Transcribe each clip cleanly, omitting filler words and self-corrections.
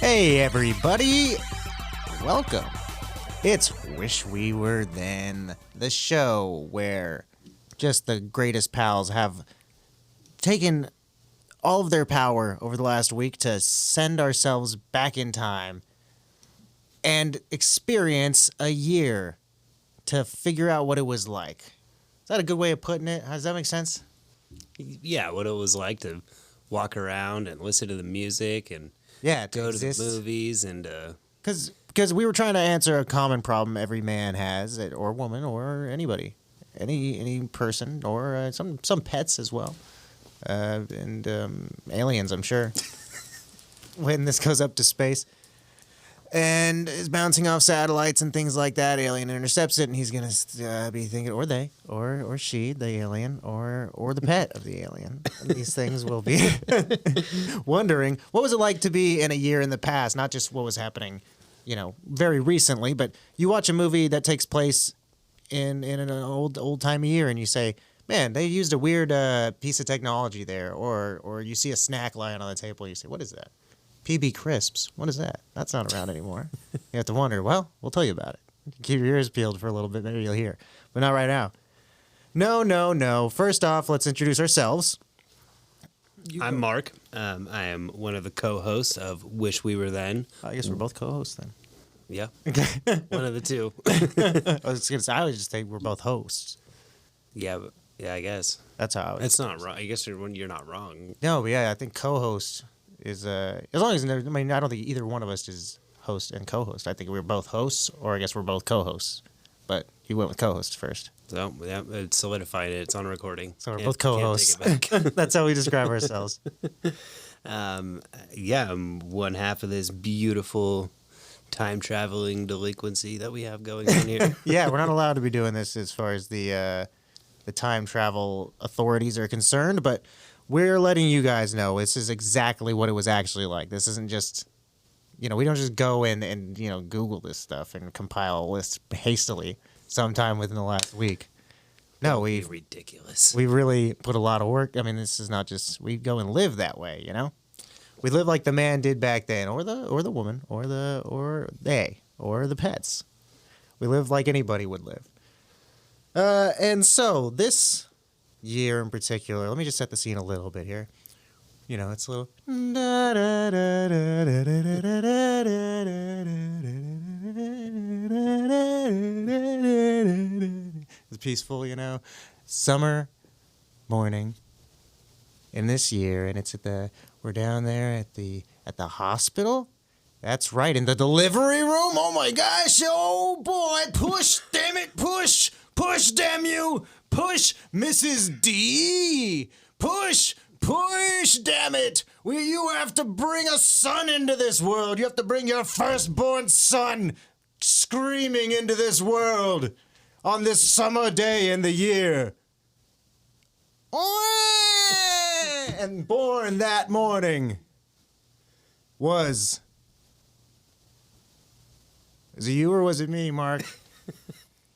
Hey everybody, welcome. It's Wish We Were Then, the show where just the greatest pals have taken all of their power over the last week to send ourselves back in time and experience a year to figure out what it was like. Is that a good way of putting it? Does that make sense? Yeah, what it was like to walk around and listen to the music and go to the movies and because we were trying to answer a common problem every man has, or woman, or anybody, any person, or some pets as well, and aliens, I'm sure. When this goes up to space and is bouncing off satellites and things like that, alien intercepts it, and he's gonna be thinking, or they, or she, the alien, or the pet of the alien. And these things will be wondering what was it like to be in a year in the past, not just what was happening, very recently, but you watch a movie that takes place in an old time of year, and you say, man, they used a weird piece of technology there, or you see a snack lying on the table, you say, what is that? PB Crisps. What is that? That's not around anymore. You have to wonder, well, we'll tell you about it. Keep your ears peeled for a little bit, maybe you'll hear. But not right now. No. First off, let's introduce ourselves. I'm Mark. I am one of the co-hosts of Wish We Were Then. I guess we're both co-hosts then. Yeah. Okay. One of the two. I would just think we're both hosts. Yeah, I guess. That's how it's not wrong. I guess you're not wrong. No, but yeah, I think co-host is as long as I don't think either one of us is host and co-host. I think we're both hosts, or I guess we're both co-hosts. But you went with co-host first. So yeah, it solidified it. It's on recording. So we're both co-hosts. That's how we describe ourselves. I'm one half of this beautiful time traveling delinquency that we have going on here. Yeah, we're not allowed to be doing this as far as the time travel authorities are concerned, but we're letting you guys know this is exactly what it was actually like. This isn't just, we don't just go in and Google this stuff and compile a list hastily sometime within the last week. No, ridiculous. We really put a lot of work. I mean, this is not just we go and live that way, We live like the man did back then, or the woman, or the pets. We live like anybody would live. And so this year in particular, let me just set the scene a little bit here. It's a little it's peaceful, summer morning in this year, and we're down there at the hospital. That's right, in the delivery room. Oh my gosh, oh boy, push, damn it, push, damn you. Push, Mrs. D. Push, damn it. You have to bring a son into this world. You have to bring your firstborn son screaming into this world on this summer day in the year. And born that morning was it you or was it me, Mark?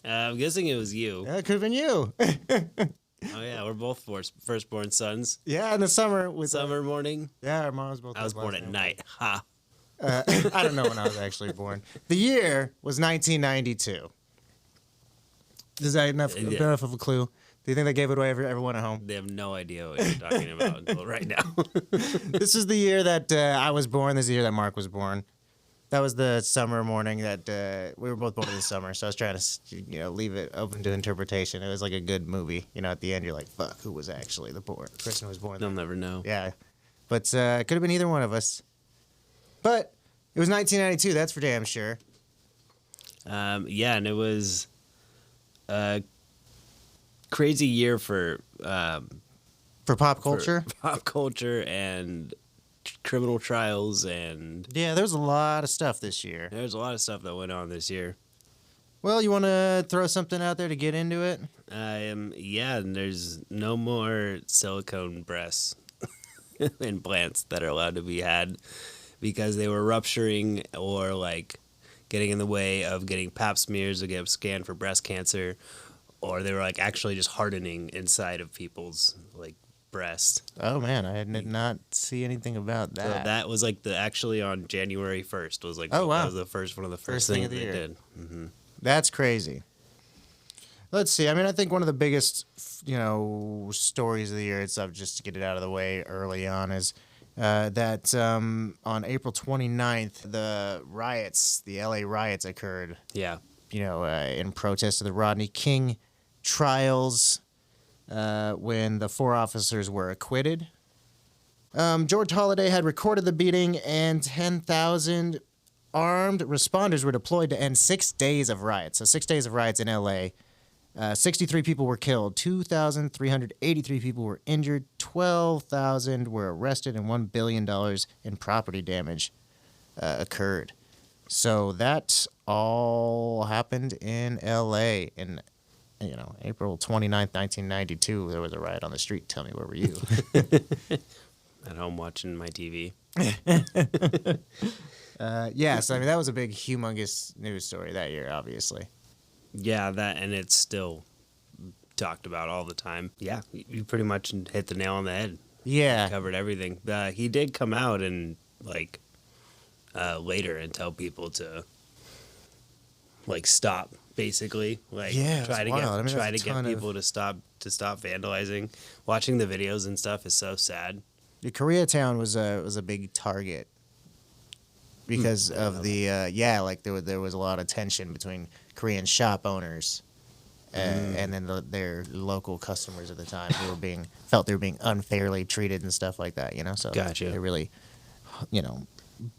I'm guessing it was you. Yeah, it could have been you. Oh, yeah, we're both firstborn sons. Yeah, in the summer. Summer morning. Yeah, our moms both. I was born at night. Ha. I don't know when I was actually born. The year was 1992. Is that enough of a clue? Do you think they gave it away everyone at home? They have no idea what you're talking about until right now. This is the year that I was born. This is the year that Mark was born. That was the summer morning that we were both born in the summer, so I was trying to, leave it open to interpretation. It was like a good movie. At the end, you're like, fuck, who was actually the person who was born? They'll never know. Yeah. But it could have been either one of us. But it was 1992, that's for damn sure. And it was a crazy year for pop culture? For pop culture and criminal trials and... Yeah, there was a lot of stuff this year. There's a lot of stuff that went on this year. Well, you want to throw something out there to get into it? And there's no more silicone breasts implants that are allowed to be had because they were rupturing or, getting in the way of getting pap smears to get scanned for breast cancer, or they were, actually just hardening inside of people's, breast. Oh man, I did not see anything about So that. that was like actually on January 1st was like Oh, wow. that was the first one of the first First thing things of the they year. did. Hmm. That's crazy. Let's see. I mean, I think one of the biggest, stories of the year itself, just to get it out of the way early on, is that on April 29th, the LA riots occurred, Yeah. in protest of the Rodney King trials, when the 4 officers were acquitted. George Holliday had recorded the beating, and 10,000 armed responders were deployed to end 6 days of riots. So 6 days of riots in LA. 63 people were killed, 2,383 people were injured, 12,000 were arrested, and $1 billion in property damage occurred. So that all happened in L.A. in, April 29th, 1992. There was a riot on the street. Tell me, where were you? At home watching my TV. So I mean, that was a big, humongous news story that year, obviously. Yeah, that, and it's still talked about all the time. Yeah, you pretty much hit the nail on the head. Yeah. Covered everything. He did come out and later and tell people to stop, basically. Yeah, try it's to wild. I mean, try that's to a get ton of- people to stop vandalizing. Watching the videos and stuff is so sad. The Koreatown was a big target because of the there was a lot of tension between Korean shop owners and then their local customers at the time who felt they were being unfairly treated and stuff like that. So Gotcha. they really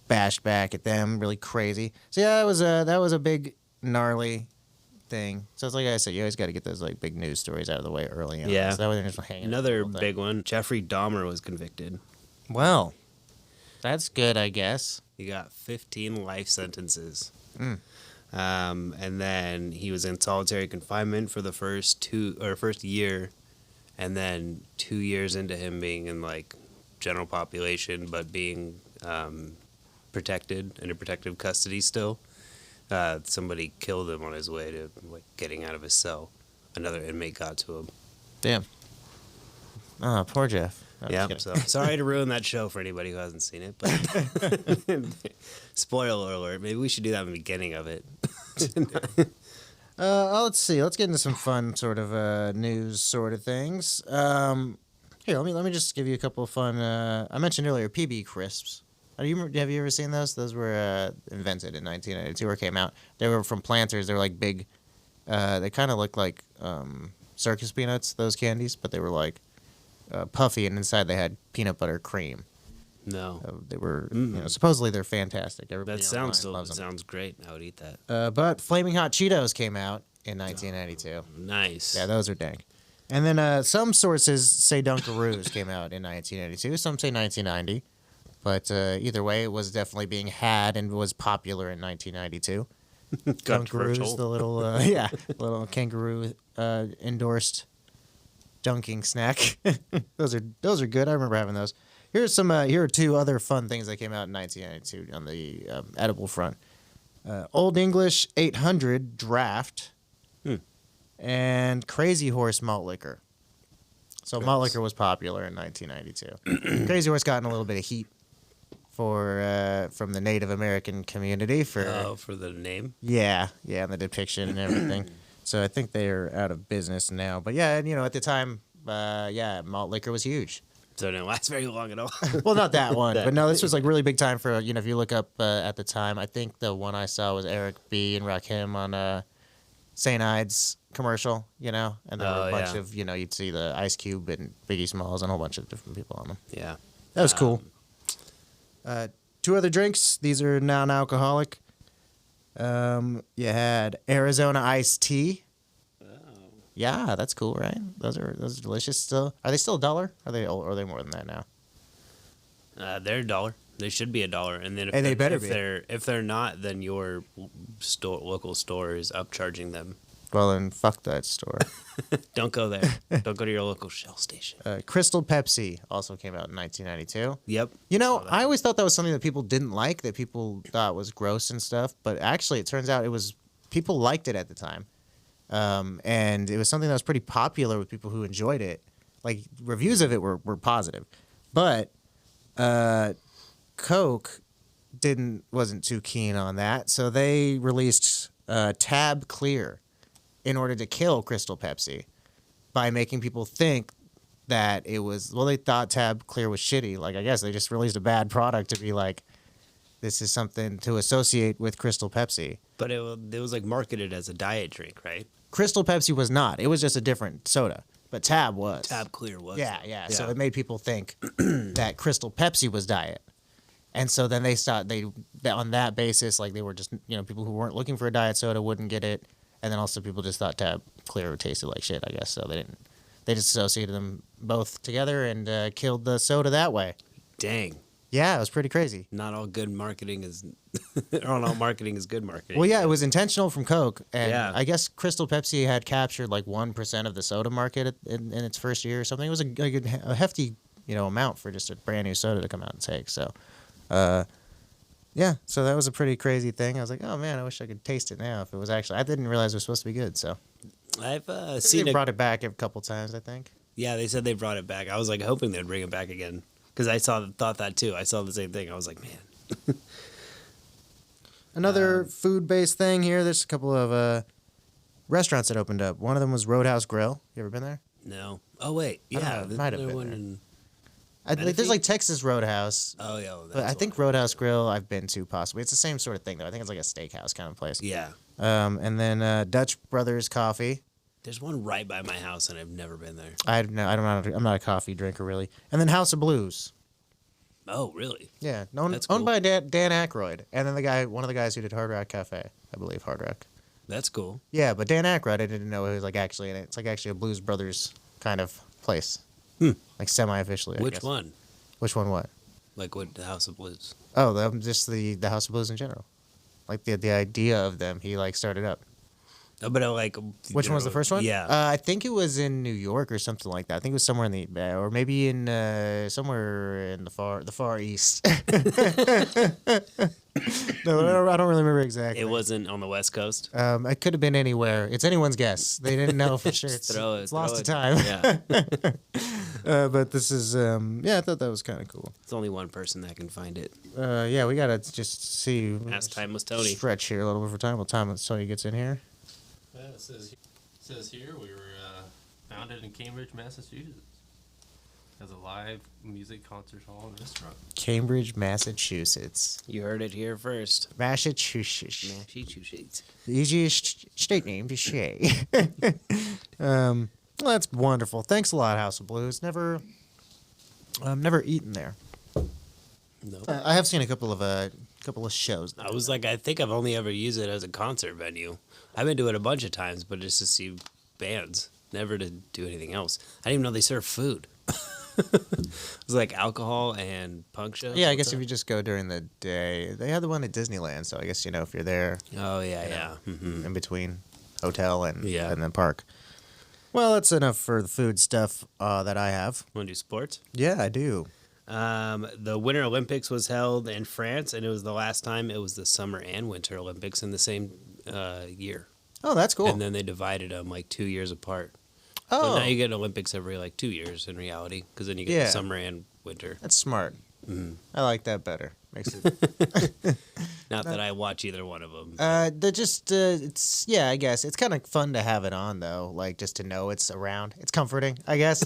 bashed back at them, really crazy. So yeah, that was a big gnarly thing. So it's like I said, you always got to get those big news stories out of the way early on. Yeah. So that way they're just hanging. Another big one. Jeffrey Dahmer was convicted. Well, that's good, I guess. He got 15 life sentences. Mm. And then he was in solitary confinement for the first year, and then 2 years into him being in general population, but being protected under protective custody still. Somebody killed him on his way to getting out of his cell. Another inmate got to him. Damn. Oh, poor Jeff. No, I'm Yeah, just so kidding. sorry to ruin that show for anybody who hasn't seen it, but spoiler alert, maybe we should do that in the beginning of it. Let's see. Let's get into some fun sort of news sort of things. Here, let me just give you a couple of fun. I mentioned earlier PB crisps. Have you ever seen those? Those were invented in 1992 or came out. They were from Planters. They were big. They kind of looked like circus peanuts. Those candies, but they were puffy, and inside they had peanut butter cream. No. They were, supposedly they're fantastic. Everybody That sounds great. I would eat that. But Flaming Hot Cheetos came out in 1992. Nice. Yeah, those are dank. And then some sources say Dunkaroos came out in 1992. Some say 1990. But either way, it was definitely being had and was popular in 1992. Dunkaroos, the little little kangaroo endorsed dunking snack. Those are good. I remember having those. Here are 2 other fun things that came out in 1992 on the edible front. Old English 800 Draft and Crazy Horse malt liquor. So malt liquor was popular in 1992. Crazy Horse got in a little bit of heat from the Native American community for the name. Yeah, and the depiction and everything. So I think they are out of business now. But yeah, and at the time, malt liquor was huge. So it didn't last very long at all. Well, not that one, but no, this was really big time for if you look up at the time. I think the one I saw was Eric B. and Rakim on St. Ides commercial, and there were a bunch of you'd see the Ice Cube and Biggie Smalls and a whole bunch of different people on them. Yeah, that was cool. 2 other drinks. These are non-alcoholic. You had Arizona iced tea. Yeah, that's cool, right? Those are delicious. Still, are they still $1? Are they more than that now? They're $1. They should be $1, and then if they're not, then your local store is upcharging them. Well, then fuck that store. Don't go there. Don't go to your local Shell station. Crystal Pepsi also came out in 1992. Yep. I always thought that was something that people didn't like, that people thought was gross and stuff. But actually, it turns out people liked it at the time. And it was something that was pretty popular with people who enjoyed it. Like reviews of it were positive, but Coke wasn't too keen on that, so they released Tab Clear in order to kill Crystal Pepsi by making people think that it was, well, they thought Tab Clear was shitty. Like, I guess they just released a bad product to be like, this is something to associate with Crystal Pepsi. But it was like marketed as a diet drink, right? Crystal Pepsi was not. It was just a different soda. But Tab was. Tab Clear was. Yeah. So it made people think that Crystal Pepsi was diet. And so then they on that basis, like they were just, people who weren't looking for a diet soda wouldn't get it. And then also people just thought Tab Clear tasted like shit, I guess. So they just associated them both together and killed the soda that way. Dang. Yeah, it was pretty crazy. Not all good marketing is, or not all marketing is good marketing. Well, yeah, it was intentional from Coke, and Yeah. I guess Crystal Pepsi had captured like 1% of the soda market in its first year or something. It was a hefty, amount for just a brand new soda to come out and take. So, yeah, so that was a pretty crazy thing. I was like, oh man, I wish I could taste it now. If it was actually, I didn't realize it was supposed to be good. So, I've seen they brought it back a couple times, I think. Yeah, they said they brought it back. I was like hoping they'd bring it back again because I thought that too. I saw the same thing. I was like, man. Another food-based thing here. There's a couple of restaurants that opened up. One of them was Roadhouse Grill. You ever been there? No. Oh wait, I don't yeah, know, it might have there been one there. in- There's like Texas Roadhouse. Oh yeah, But I think Roadhouse Grill I've been to possibly. It's the same sort of thing though. I think it's like a steakhouse kind of place. Yeah, And then Dutch Brothers Coffee. there's one right by my house, and I've never been there. I'm not a coffee drinker really. And then House of Blues. Oh really? Yeah, That's owned cool. by Dan Aykroyd. And then one of the guys who did Hard Rock Cafe, I believe Hard Rock. That's cool. Yeah, but Dan Aykroyd, I didn't know he was like actually in it. It's like actually a Blues Brothers kind of place. Like semi-officially. I Which guess. one? Which one? What? Like what? The House of Blues. Oh, just the House of Blues in general. Like the idea of them, he like started up. Oh, but like Which one was the first one? Yeah. I think it was in New York or something like that. I think it was somewhere in the, or maybe in somewhere in the far east. No, I don't really remember exactly. It wasn't on the West Coast. It could have been anywhere. It's anyone's guess. They didn't know for sure. Just It's lost to it. time. Yeah. But this is, I thought that was kind of cool. It's only one person that can find it. Yeah, we gotta just see. Last time was Tony. Stretch here a little bit for time. Well, time Tony gets in here. Yeah, it says here we were founded in Cambridge, Massachusetts, as a live music concert hall and restaurant. Cambridge, Massachusetts. You heard it here first. Massachusetts. Massachusetts. The easiest state name to say. Well, that's wonderful. Thanks a lot, House of Blues. Never eaten there. No. I have seen a couple of shows. I was like, I think I've only ever used it as a concert venue. I've been to it a bunch of times, but just to see bands, never to do anything else. I didn't even know they serve food. It was like alcohol and punk shows. Yeah, I guess if you just go during the day, they had the one at Disneyland. So I guess if you're there Oh yeah. Mm-hmm. in between hotel and Yeah. then park. Well, that's enough for the food stuff that I have. Want to do sports? Yeah, I do. The Winter Olympics was held in France, and it was the last time it was the Summer and Winter Olympics in the same year. Oh, that's cool. And then they divided them like 2 years apart. Oh, So now you get Olympics every like 2 years in reality, because then you get Yeah. the summer and winter. that's smart. Mhm. I like that better. Makes it. Not that I watch either one of them. They're just it's I guess it's kind of fun to have it on though, like just to know it's around. It's comforting, I guess.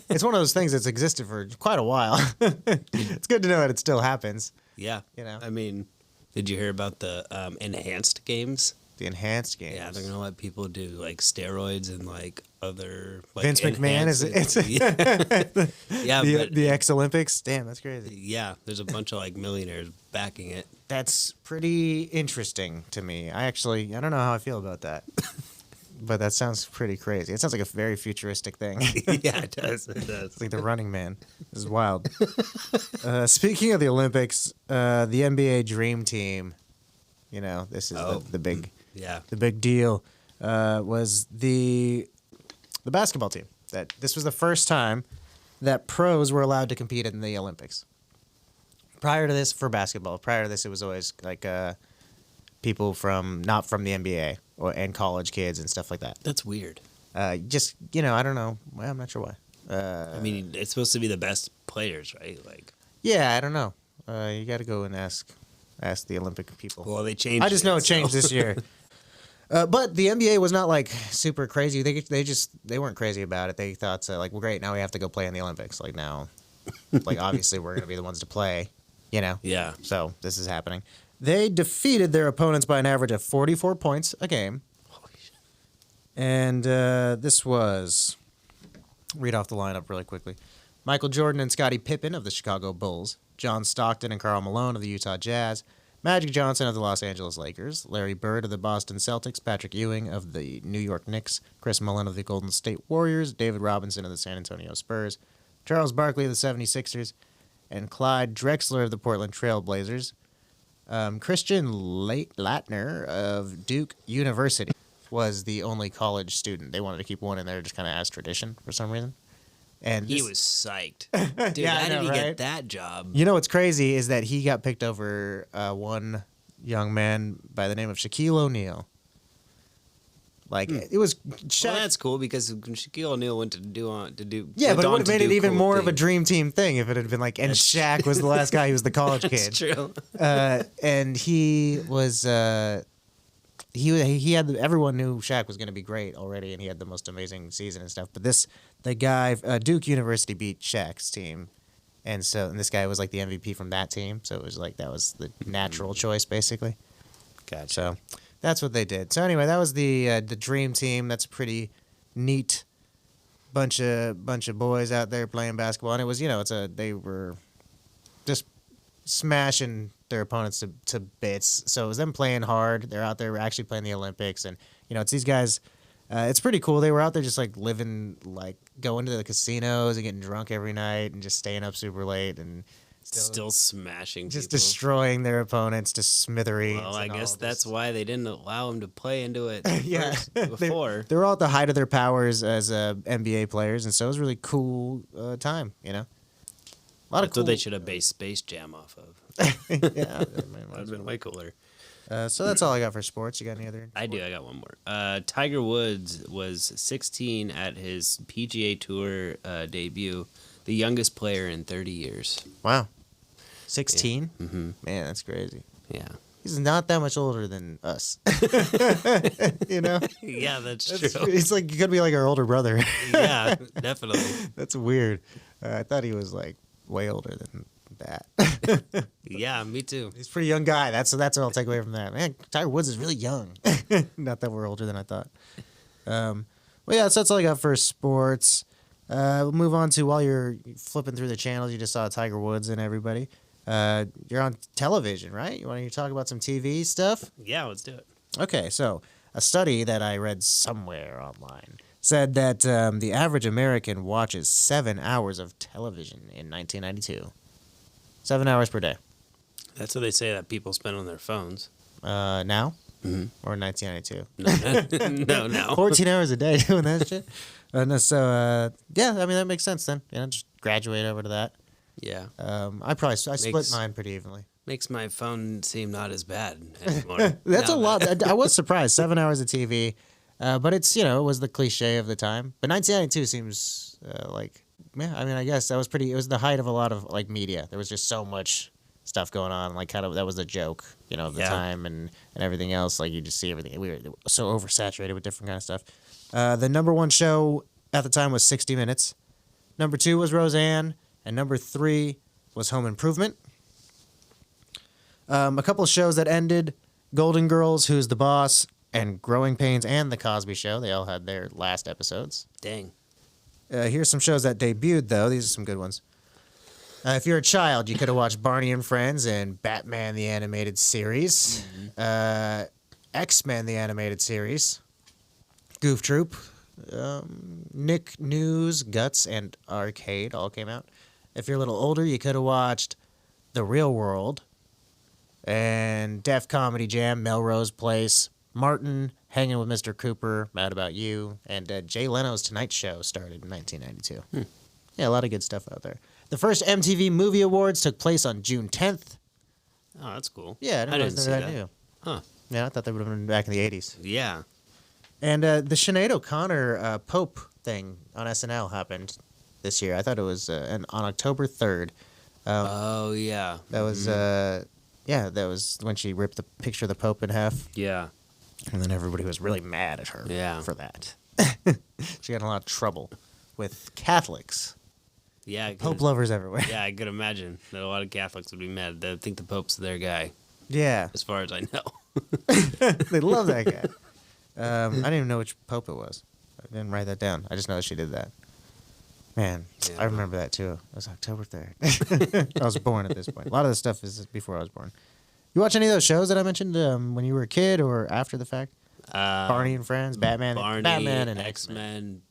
It's one of those things that's existed for quite a while. It's good to know that it still happens. Yeah. You know. I mean, did you hear about the enhanced games? The enhanced games. Yeah, they're gonna let people do like steroids and like other. Like, Vince McMahon is it's yeah, but the X Olympics. Damn, that's crazy. yeah, there's a bunch of like millionaires backing it. That's pretty interesting to me. I don't know how I feel about that. But that sounds pretty crazy. It sounds like a very futuristic thing. Yeah, it does. It does. It's like the Running Man. This is wild. Speaking of the Olympics, the NBA Dream Team, this is Oh. the big Yeah. deal, was the basketball team. That this was the first time that pros were allowed to compete in the Olympics. Prior to this, for basketball, it was always like people not from the NBA and college kids and stuff like that. That's weird. I don't know. Well, I'm not sure why. I mean, it's supposed to be the best players, right? Like, Yeah, I don't know. You got to go and ask the Olympic people. well, they changed. I just know it changed this year. But the NBA was not like super crazy. They weren't crazy about it. They thought like, well, great, now we have to go play in the Olympics. Like now, like obviously we're gonna be the ones to play, you know. Yeah. So this is happening. They defeated their opponents by an average of 44 points a game. Holy shit. And this was, read off the lineup really quickly. Michael Jordan and Scottie Pippen of the Chicago Bulls, John Stockton and Karl Malone of the Utah Jazz, Magic Johnson of the Los Angeles Lakers, Larry Bird of the Boston Celtics, Patrick Ewing of the New York Knicks, Chris Mullin of the Golden State Warriors, David Robinson of the San Antonio Spurs, Charles Barkley of the 76ers, and Clyde Drexler of the Portland Trail Blazers. Christian Laettner of Duke University was the only college student. They wanted to keep one in there just kind of as tradition for some reason. And He was psyched. Dude, Yeah, I how did know, he right? get that job? You know what's crazy is that he got picked over one young man by the name of Shaquille O'Neal. Like it was Shaq. Well, that's cool because Shaquille O'Neal went to do. Yeah, went but it on would have to made do it even cool more of a things. dream team thing if it had been like, and Shaq was the last guy who was the college kid. That's true. And he was he had everyone knew Shaq was going to be great already, and he had the most amazing season and stuff. But the guy Duke University beat Shaq's team, and this guy was like the MVP from that team. So it was like that was the natural choice basically. Gotcha. So that's what they did. So anyway, that was the dream team. That's a pretty neat bunch of boys out there playing basketball, and it was they were just smashing their opponents to bits. So it was them playing hard. They're out there actually playing the Olympics, and it's these guys. It's pretty cool. They were out there just like living, like going to the casinos and getting drunk every night and just staying up super late and Still smashing just people. destroying their opponents to smithereens. Well, I and guess all that's this. why they didn't allow him to play into it Yeah. first, before. They were all at the height of their powers as NBA players, and so it was a really cool time. A lot of That's cool. what they should have based Space Jam off of. Yeah. That would have been way cooler. So that's all I got for sports. You got any other? I do. I got one more. Tiger Woods was 16 at his PGA Tour debut, the youngest player in 30 years. Wow. 16? Mm-hmm. Man, that's crazy. Yeah. He's not that much older than us. Yeah, that's true. He's like, he could be like our older brother. Yeah, definitely. That's weird. I thought he was like way older than that. Yeah, me too. He's a pretty young guy. That's what I'll take away from that. Man, Tiger Woods is really young. Not that we're older than I thought. Well, yeah, so that's all I got for sports. We'll move on to, while you're flipping through the channels, you just saw Tiger Woods and everybody. You're on television, right? You want to talk about some TV stuff? Yeah, let's do it. Okay, so a study that I read somewhere online said that the average American watches 7 hours of television in 1992. 7 hours per day. That's what they say that people spend on their phones. Now? Mm-hmm. Or 1992? No. 14 hours a day doing that shit? Yeah, I mean, that makes sense then. Just graduate over to that. Yeah. I split mine pretty evenly. Makes my phone seem not as bad anymore. That's Now a lot. I was surprised. 7 hours of TV. But it's, it was the cliche of the time. But 1992 seems yeah, I mean, I guess it was the height of a lot of like media. There was just so much stuff going on. Like kind of, that was the joke, of the time and everything else. Like you just see everything. We were so oversaturated with different kind of stuff. The number one show at the time was 60 Minutes. Number 2 was Roseanne. And number 3 was Home Improvement. A couple of shows that ended: Golden Girls, Who's the Boss, and Growing Pains, and The Cosby Show. They all had their last episodes. Dang. Here's some shows that debuted, though. These are some good ones. If you're a child, you could have watched Barney and Friends and Batman the Animated Series. Mm-hmm. X-Men the Animated Series. Goof Troop. Nick News, Guts, and Arcade all came out. If you're a little older, you could have watched The Real World and Def Comedy Jam, Melrose Place, Martin, Hanging with Mr. Cooper, Mad About You, and Jay Leno's Tonight Show started in 1992. Yeah, a lot of good stuff out there. The first MTV Movie Awards took place on June 10th. Oh, that's cool. Yeah, I didn't know that new. Huh. Yeah, I thought they would have been back in the 80s. Yeah. And the Sinead O'Connor Pope thing on SNL happened this year. I thought it was on October 3rd. Oh yeah. That was that was when she ripped the picture of the Pope in half, Yeah. and then everybody was really mad at her Yeah. for that. She got in a lot of trouble with Catholics, Yeah. Pope lovers everywhere. Yeah, I could imagine that a lot of Catholics would be mad. They think the Pope's their guy, Yeah, as far as I know. they love that guy. I didn't even know which Pope it was. I didn't write that down. I just know that she did that. Man, Yeah. I remember that too. It was October 3rd. I was born at this point. A lot of this stuff is before I was born. You watch any of those shows that I mentioned when you were a kid or after the fact? Barney and Friends, Batman, Barney, Batman and X-Men.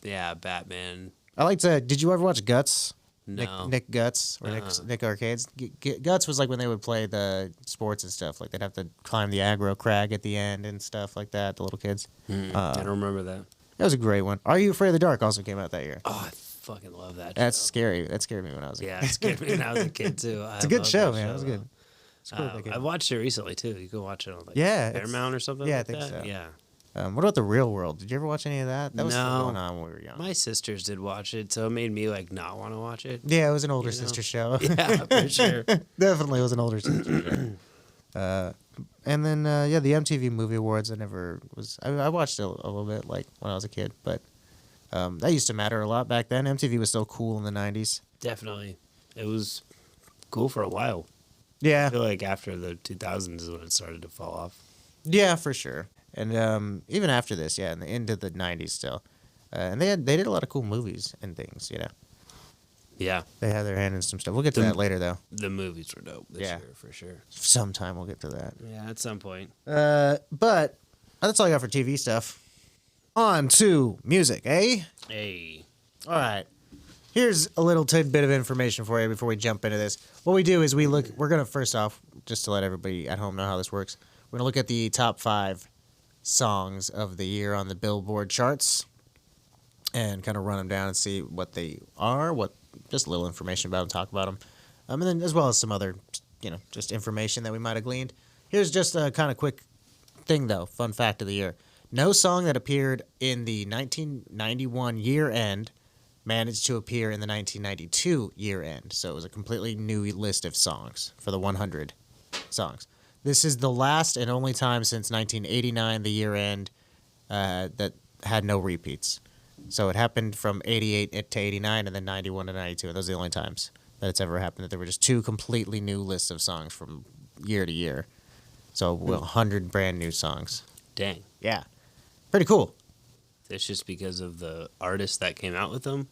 Yeah, Batman. I liked. Did you ever watch Guts? No. Nick Guts or Nick Arcades. Guts was like when they would play the sports and stuff. Like they'd have to climb the aggro crag at the end and stuff like that. The little kids. I don't remember that. That was a great one. Are You Afraid of the Dark also came out that year. Oh, I fucking love that. That's show. scary. That scared me when I was a kid. Yeah, it scared me when I was a kid too. It's a good show, man. It was good. It's cool they came I out. watched it recently too. You can watch it on like Yeah, it's- Paramount or something. yeah, I like think that. so. Yeah. What about The Real World? Did you ever watch any of that? That was still No. going on when we were young. My sisters did watch it, so it made me like not want to watch it. Yeah, it was an older You know? sister show. Yeah, for sure. Definitely was an older sister show. And then, the MTV Movie Awards, I never was... I watched it a little bit, like, when I was a kid, but that used to matter a lot back then. MTV was still cool in the 90s. Definitely, it was cool for a while. Yeah. I feel like after the 2000s is when it started to fall off. Yeah, for sure. And even after this, yeah, into the 90s still. And they did a lot of cool movies and things, you know. Yeah, They had their hand in some stuff. We'll get to that later, though. the movies were dope this Yeah. year for sure. Sometime we'll get to that. Yeah, at some point. But that's all I got for TV stuff. On to music, eh? Hey, All right. Here's a little tidbit of information for you before we jump into this. What we do is we're going to, first off, just to let everybody at home know how this works, we're going to look at the top 5 songs of the year on the Billboard charts and kind of run them down and see what they are, just a little information about them, talk about them, and then as well as some other, just information that we might have gleaned. Here's just a kind of quick thing, though, fun fact of the year. No song that appeared in the 1991 year end managed to appear in the 1992 year end. So it was a completely new list of songs for the 100 songs. This is the last and only time since 1989, the year end, that had no repeats. So it happened from 88 to 89 and then 91 to 92. And those are the only times that it's ever happened, that there were just 2 completely new lists of songs from year to year. So 100 brand new songs. dang. Yeah. Pretty cool. It's just because of the artists that came out with them.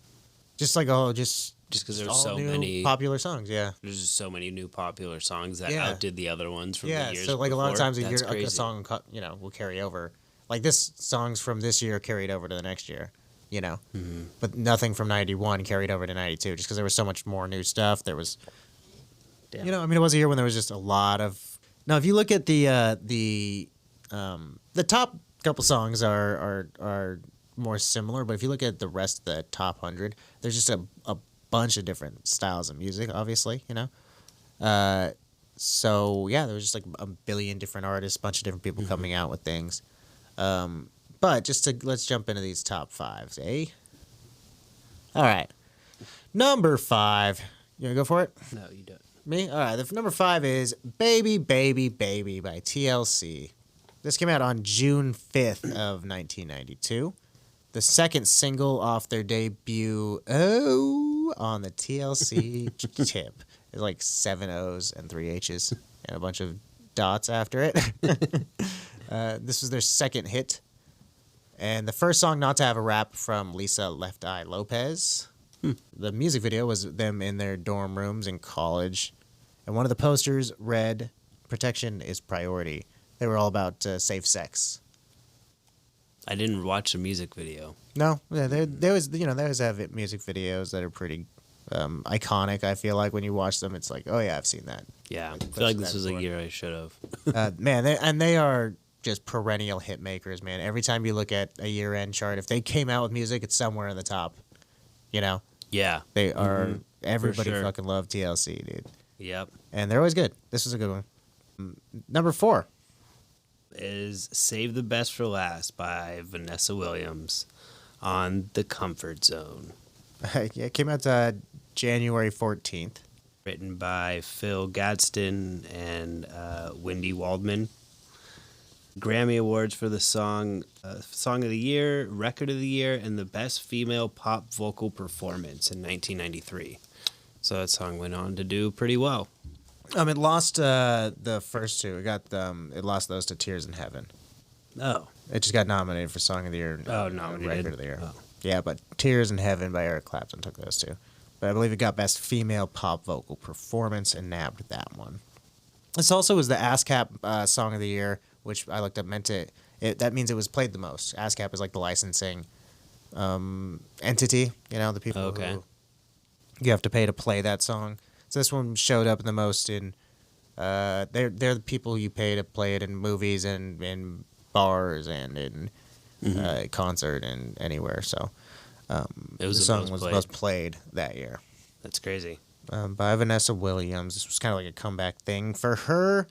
Just like just Just because there's all so new many popular songs, yeah. There's just so many new popular songs that Yeah. outdid the other ones from Yeah, the years so like a lot of before. times That's a crazy. song will carry over. Like this songs from this year carried over to the next year, Mm-hmm. But nothing from 91 carried over to 92 just because there was so much more new stuff. There was Damn. it was a year when there was just a lot of. Now, if you look at the top couple songs are more similar, but if you look at the rest of the top 100, there's just a bunch of different styles of music, obviously, So yeah, there was just like a billion different artists, a bunch of different people coming out with things. But let's jump into these top 5s, eh? All right, number 5. You wanna go for it? No, you don't. Me? All right. The number 5 is "Baby, Baby, Baby" by TLC. This came out on June 5th of 1992. The second single off their debut, on the TLC tip. There's like 7 O's and 3 H's and a bunch of dots after it. This was their second hit. And the first song not to have a rap from Lisa Left Eye Lopez. The music video was them in their dorm rooms in college. And one of the posters read, "Protection is priority." They were all about safe sex. I didn't watch the music video. No, yeah, they always have music videos that are pretty iconic. I feel like when you watch them, it's like, oh yeah, I've seen that. Yeah, I Like, feel like posted this that was a before. year I should have. Man, they are just perennial hit makers, man. Every time you look at a year-end chart, if they came out with music, it's somewhere in the top. Yeah. They are. Everybody sure. fucking love TLC, dude, Yep. and they're always good. This was a good one. Number 4. Is "Save the Best for Last" by Vanessa Williams on The Comfort Zone. Yeah, it came out January 14th. Written by Phil Gadsden and Wendy Waldman. Grammy Awards for the song, Song of the Year, Record of the Year, and the Best Female Pop Vocal Performance in 1993. So that song went on to do pretty well. It lost the first two. It lost those to Tears in Heaven. Oh. It just got nominated for Song of the Year and Nominated. Record of the Year. Oh. Yeah, but Tears in Heaven by Eric Clapton took those two. But I believe it got Best Female Pop Vocal Performance and nabbed that one. This also was the ASCAP Song of the Year, which I looked up that means it was played the most. ASCAP is like the licensing entity, the people who you have to pay to play that song. So this one showed up the most in they're the people you pay to play it in movies and in bars and in concert and anywhere. So It was the the song most was played. most played that year. That's crazy. By Vanessa Williams. This was kind of like a comeback thing for her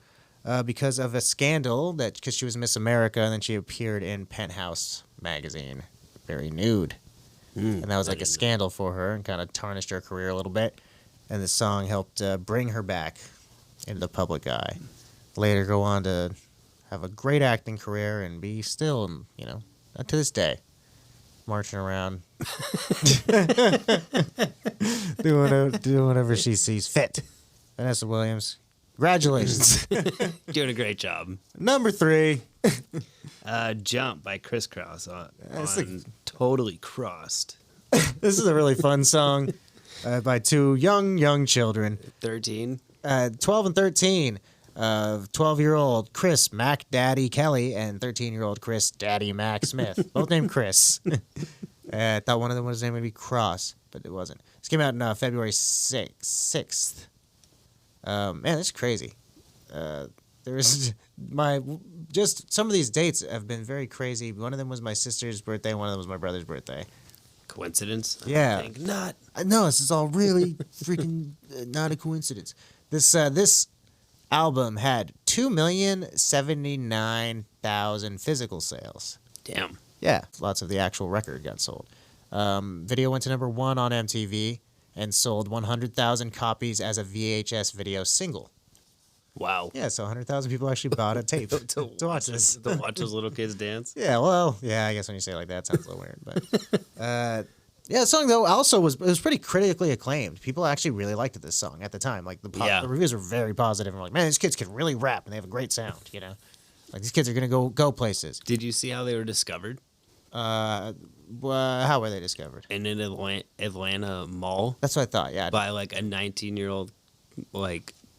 because of a scandal because she was Miss America and then she appeared in Penthouse magazine, very nude. And that was like a scandal for her and kind of tarnished her career a little bit. And the song helped bring her back into the public eye. Later go on to have a great acting career and be still, not to this day, marching around, doing whatever she sees fit. Vanessa Williams, congratulations. Doing a great job. Number 3. Jump by Criss Cross on That's Totally Crossed. This is a really fun song by two young children. 13. 12 and 13. 12-year-old Chris Mac Daddy Kelly and 13-year-old Chris Daddy Mac Smith. Both named Chris. I thought one of them was named maybe Cross, but it wasn't. This came out on February 6th. Man, that's crazy. There's just some of these dates have been very crazy. One of them was my sister's birthday. One of them was my brother's birthday. Coincidence? Yeah. I think not. No, this is all really freaking not a coincidence. This album had 2,079,000 physical sales. Damn. Yeah, lots of the actual record got sold. Video went to number 1 on MTV and sold 100,000 copies as a VHS video single. Wow. Yeah, so 100,000 people actually bought a tape to watch this. To watch those little kids dance? Yeah, well, I guess when you say it like that, it sounds a little weird. But yeah, the song though also was pretty critically acclaimed. People actually really liked this song at the time. Like the reviews were very positive and were like, man, these kids can really rap and they have a great sound. Like these kids are gonna go places. Did you see how they were discovered? How were they discovered? In an Atlanta mall. That's what I thought. Yeah, By like a 19-year-old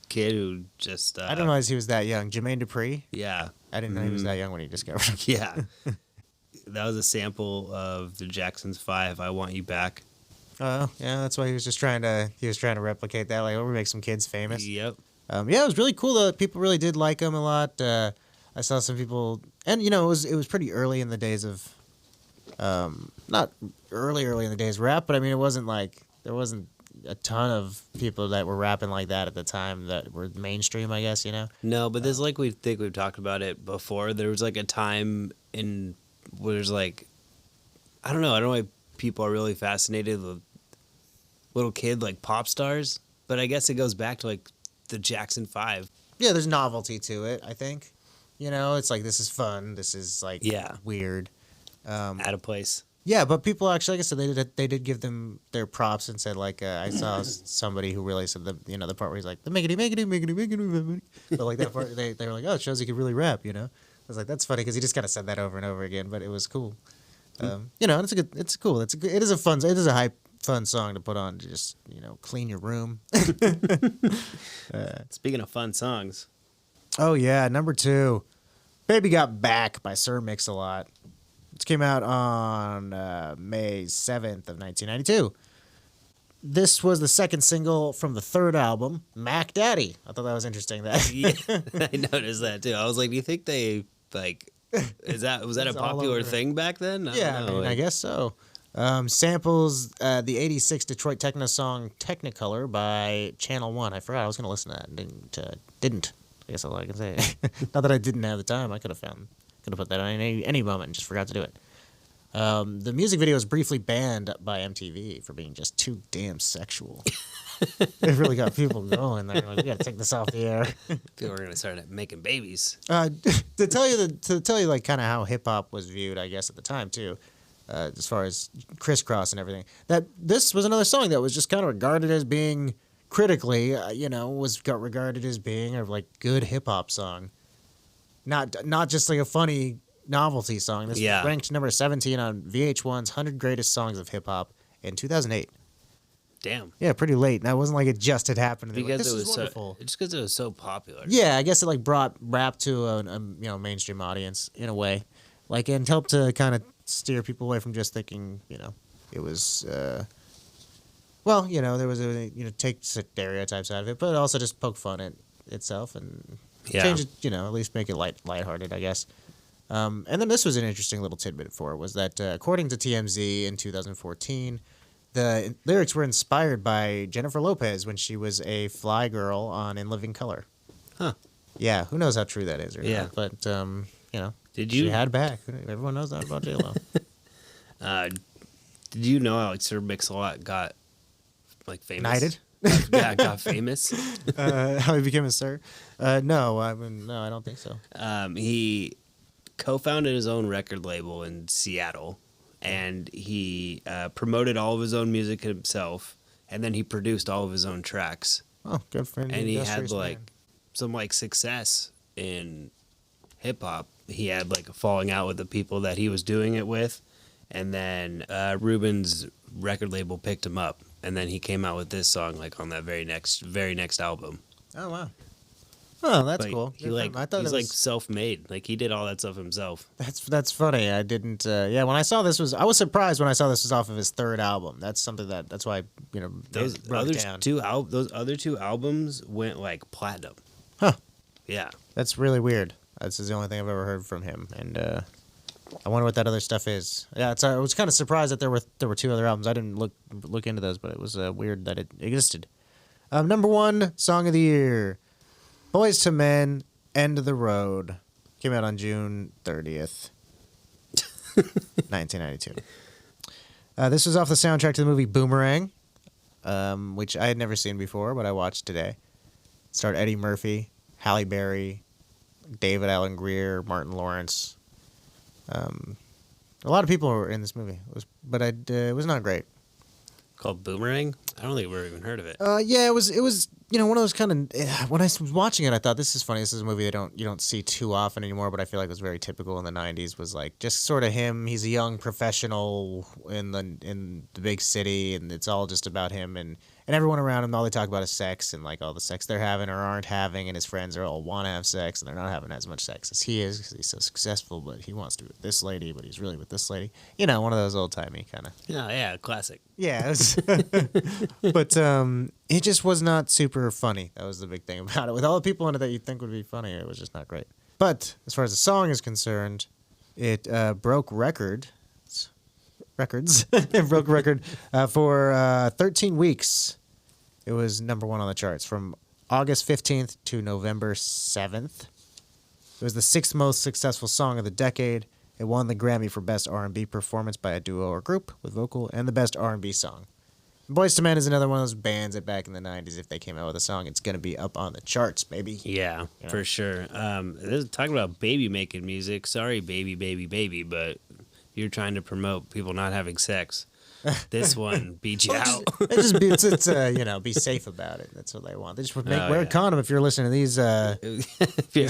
kid who just. I didn't realize he was that young. Jermaine Dupri. Yeah. I didn't know he was that young when he discovered him. Yeah. That was a sample of the Jackson's 5, I Want You Back. Oh, yeah, that's why he was trying to replicate that. Like, we make some kids famous. Yep. Yeah, it was really cool. That people really did like him a lot. I saw some people, and it was pretty early in the days of, not early in the days of rap, but I mean, it wasn't like there wasn't a ton of people that were rapping like that at the time that were mainstream, I guess. No, but there's we've talked about it before. There was like a time where there's like, I don't know why people are really fascinated with little kid like pop stars, but I guess it goes back to like the Jackson 5. Yeah, there's novelty to it, I think. It's like, this is fun. This is like weird. At a place. Yeah, but people actually, like I said, they did give them their props and said, like, I saw somebody who really said the part where he's like, the miggity, miggity, miggity, miggity, miggity. But like that part, they were like, oh, it shows he could really rap, I was like, that's funny because he just kind of said that over and over again, but it was cool. It's cool. It is a fun song to put on to just, clean your room. Speaking of fun songs. Oh, yeah, number 2, Baby Got Back by Sir Mix-a-Lot. It came out on May 7th of 1992. This was the second single from the third album, Mac Daddy. I thought that was interesting. Yeah, I noticed that too. I was like, do you think they was that a popular thing back then? I guess so. Samples the 86 Detroit techno song Technicolor by Channel 1. I forgot I was going to listen to that and didn't. I guess that's all I can say. Not that I didn't have the time. I could have put that on any moment and just forgot to do it. The music video was briefly banned by MTV for being just too damn sexual. It really got people going. They're like, we gotta take this off the air. People are gonna start making babies. To tell you like kind of how hip hop was viewed, I guess at the time too, as far as Crisscross and everything. That this was another song that was just kind of regarded as being critically, got regarded as being a like good hip hop song, not just like a funny novelty song. This ranked number 17 on VH1's 100 Greatest Songs of Hip Hop in 2008. Damn. Yeah, pretty late. And that wasn't like it just had happened. Because this it was is wonderful. just because it was so popular. Yeah, I guess it like brought rap to a mainstream audience in a way, like and helped to kind of steer people away from just thinking it was there was a take stereotypes out of it, but also just poke fun at itself and change it, at least make it lighthearted, I guess. And then this was an interesting little tidbit for it was that according to TMZ in 2014. The lyrics were inspired by Jennifer Lopez when she was a fly girl on In Living Color. Huh. Yeah, who knows how true that is or not. But, she had back. Everyone knows that about J-Lo. Did you know Alex Sir Mix-a-Lot got, like, famous? Knighted? Got famous? How he became a sir? No, I don't think so. He co-founded his own record label in Seattle. And he promoted all of his own music himself, and then he produced all of his own tracks. Oh, good for him. And he had some success in hip hop. He had like a falling out with the people that he was doing it with, and then Ruben's record label picked him up, and then he came out with this song like on that very next album. Oh wow. Oh, that's cool. He's like self-made. Like he did all that stuff himself. That's funny. I didn't. When I saw this I was surprised when I saw this was off of his third album. That's something that's why those other two albums went like platinum. Huh. Yeah. That's really weird. This is the only thing I've ever heard from him, and I wonder what that other stuff is. Yeah, I was kind of surprised that there were two other albums. I didn't look into those, but it was weird that it existed. Number 1 song of the year. Boys to Men, End of the Road. Came out on June 30th, 1992. This was off the soundtrack to the movie Boomerang, which I had never seen before, but I watched today. It starred Eddie Murphy, Halle Berry, David Alan Grier, Martin Lawrence. A lot of people were in this movie, but it was not great. Called Boomerang? I don't think we've ever even heard of it. Yeah, it was one of those kind of when I was watching it, I thought this is funny. This is a movie you don't see too often anymore, but I feel like it was very typical in the 90s. Was like just sort of him. He's a young professional in the big city, and it's all just about him and everyone around him. All they talk about is sex and like all the sex they're having or aren't having, and his friends are all want to have sex and they're not having as much sex as he is because he's so successful, but he wants to be with this lady, but he's really with this lady. One of those old timey kind of. Yeah, classic. Yeah, it was but it just was not super funny. That was the big thing about it. With all the people in it that you'd think would be funny, it was just not great. But as far as the song is concerned, it broke records. It broke a record for 13 weeks. It was number 1 on the charts from August 15th to November 7th. It was the 6th most successful song of the decade. It won the Grammy for Best R&B Performance by a Duo or Group with Vocal and the Best R&B Song. Boyz II Men is another one of those bands that back in the 90s, if they came out with a song, it's going to be up on the charts, baby. Yeah, for sure. Talking about baby making music. Sorry, baby, but you're trying to promote people not having sex. This one beat you out. Be safe about it. That's what they want. They just wear a condom if you're listening to these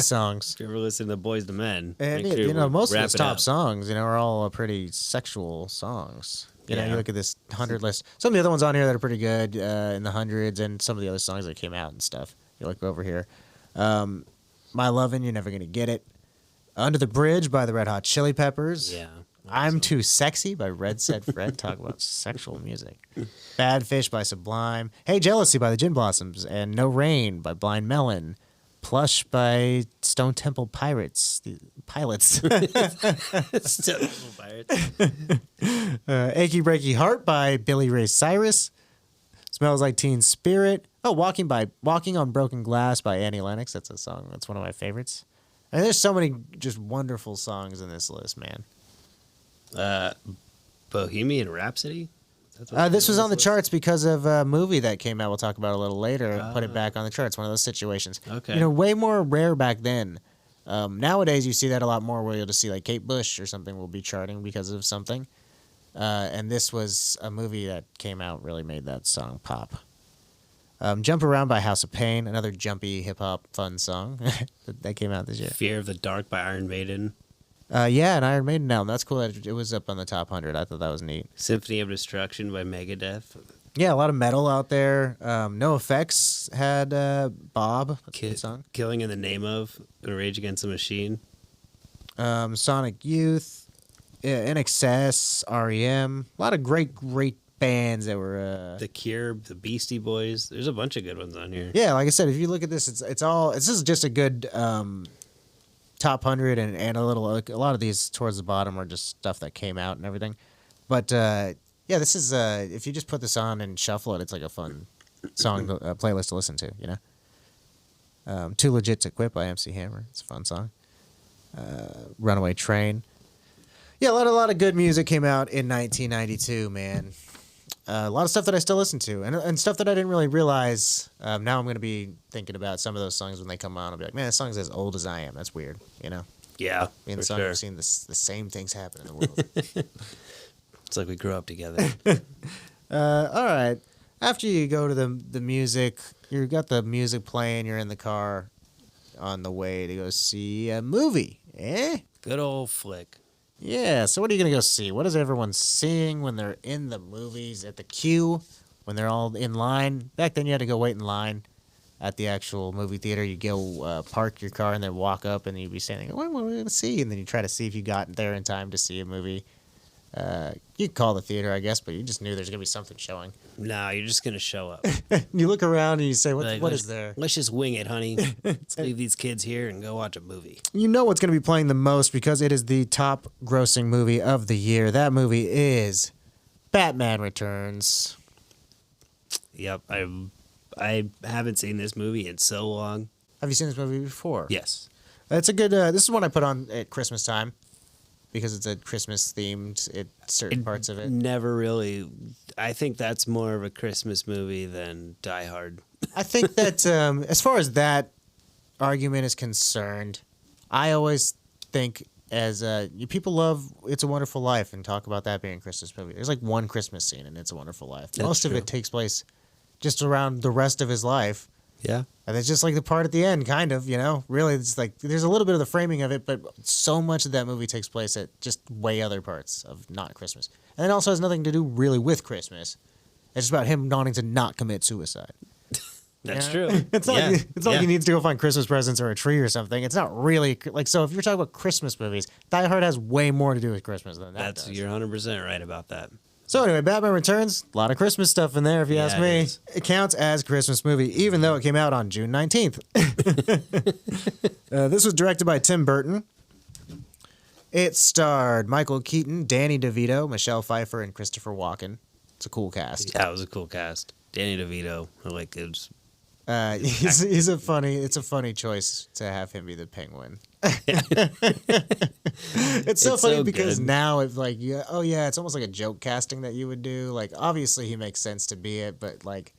songs. If you ever listen to Boyz II Men, and most of those top songs, are all pretty sexual songs. You look at this 100 list. Some of the other ones on here that are pretty good in the hundreds, and some of the other songs that came out and stuff. You look over here, "My Lovin'," You're Never Gonna Get It. "Under the Bridge" by the Red Hot Chili Peppers. Yeah. "I'm Too Sexy" by Red Said Fred. Talk about sexual music. "Bad Fish" by Sublime. "Hey Jealousy" by the Gin Blossoms. And "No Rain" by Blind Melon. "Plush" by Stone Temple Pilots. Stone Temple Pirates. "Achy Breaky Heart" by Billy Ray Cyrus. "Smells Like Teen Spirit." Oh, Walking on Broken Glass" by Annie Lennox. That's a song. That's one of my favorites. And there's so many just wonderful songs in this list, man. Bohemian Rhapsody? This was on the charts because of a movie that came out. We'll talk about a little later. Put it back on the charts. One of those situations. Okay. You know, way more rare back then. Nowadays, you see that a lot more where you'll just see like Kate Bush or something will be charting because of something. And this was a movie that came out, really made that song pop. Jump Around by House of Pain, another jumpy hip-hop fun song that came out this year. Fear of the Dark by Iron Maiden. Yeah, an Iron Maiden album. That's cool that it was up on the top 100. I thought that was neat. Symphony of Destruction by Megadeth. Yeah, a lot of metal out there. No Effects had Bob. That's a good song. Killing in the Name of Rage Against the Machine. Sonic Youth, NXS, REM. A lot of great bands that were. The Cure, the Beastie Boys. There's a bunch of good ones on here. Yeah, like I said, if you look at this, it's all. This is just a good top 100, and a lot of these towards the bottom are just stuff that came out and everything. But yeah, this is if you just put this on and shuffle it, it's like a fun song playlist to listen to. You know, Too Legit to Quit by MC Hammer. It's a fun song. Runaway Train. Yeah, a lot of good music came out in 1992, man. A lot of stuff that I still listen to, and stuff that I didn't really realize. Now I'm going to be thinking about some of those songs when they come on. I'll be like, man, this song's as old as I am. That's weird, you know? Yeah, Me and for Son sure. have seen the same things happen in the world. It's like we grew up together. All right. After you go to the music, you've got the music playing, you're in the car on the way to go see a movie. Eh? Good old flick. Yeah, so what are you going to go see? What is everyone seeing when they're in the movies, at the queue, when they're all in line? Back then you had to go wait in line at the actual movie theater. You go park your car and then walk up and you'd be standing, what are we going to see? And then you try to see if you got there in time to see a movie. You could call the theater, I guess, but you just knew there's going to be something showing. No, you're just going to show up. You look around and you say, what Let's- is there? Let's just wing it, honey. Let's leave these kids here and go watch a movie. You know what's going to be playing the most because it is the top grossing movie of the year. That movie is Batman Returns. Yep, I haven't seen this movie in so long. Have you seen this movie before? Yes. It's a good. This is one I put on at Christmas time because it's a Christmas themed. Certain parts of it. Never really. I think that's more of a Christmas movie than Die Hard. I think that as far as that argument is concerned, I always think as people love It's a Wonderful Life and talk about that being a Christmas movie. There's like one Christmas scene in It's a Wonderful Life. That's Most true. of it takes place just around the rest of his life. Yeah. And it's just like the part at the end, kind of, you know? Really, it's like there's a little bit of the framing of it, but so much of that movie takes place at just way other parts of not Christmas. And it also has nothing to do really with Christmas. It's just about him wanting to not commit suicide. That's Yeah. true. It's not, like he needs to go find Christmas presents or a tree or something. It's not really like, so if you're talking about Christmas movies, Die Hard has way more to do with Christmas than that does. You're 100% right about that. So anyway, Batman Returns, a lot of Christmas stuff in there, if you ask it me. is. It counts as a Christmas movie, even though it came out on June 19th. This was directed by Tim Burton. It starred Michael Keaton, Danny DeVito, Michelle Pfeiffer, and Christopher Walken. It's a cool cast. Yeah, it was a cool cast. Danny DeVito, it was. It's a funny choice to have him be the Penguin. It's so It's funny so because good. now it's like, it's almost like a joke casting that you would do. Like, obviously he makes sense to be it, but like,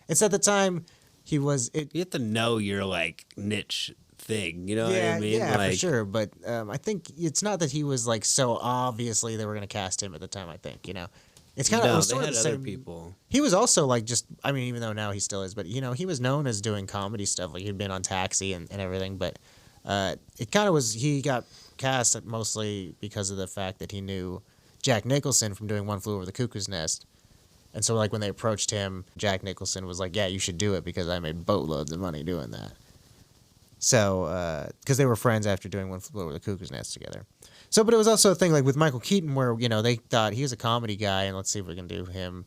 it's at the time he was it. You have to know your like niche thing. You know what I mean? Yeah, like, for sure. But I think it's not that he was like so obviously they were going to cast him at the time. I think it's kind No, of they sort had of the other same. people. He was also like even though now he still is, but he was known as doing comedy stuff. Like he'd been on Taxi and everything, but it kind of was, he got cast mostly because of the fact that he knew Jack Nicholson from doing One Flew Over the Cuckoo's Nest. And so like when they approached him, Jack Nicholson was like, yeah, you should do it because I made boatloads of money doing that. So, because they were friends after doing One Flew Over the Cuckoo's Nest together. So, but it was also a thing like with Michael Keaton where, they thought he was a comedy guy and let's see if we can do him.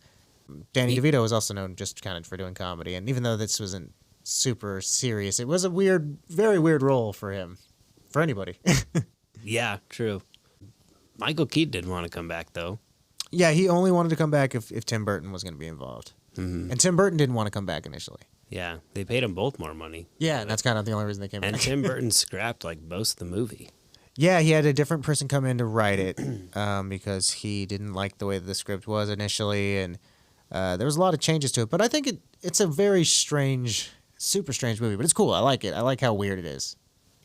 Danny DeVito was also known just kind of for doing comedy. And even though this wasn't super serious, it was a very weird role for him, for anybody. Yeah, true. Michael Keaton didn't want to come back though. Yeah, he only wanted to come back if Tim Burton was going to be involved. Mm-hmm. And Tim Burton didn't want to come back initially. Yeah, they paid them both more money. Yeah, and that's kind of the only reason they came And back. Tim Burton scrapped like most of the movie. Yeah, he had a different person come in to write it because he didn't like the way the script was initially, and there was a lot of changes to it. But I think it's a very strange, super strange movie, but it's cool. I like it. I like how weird it is.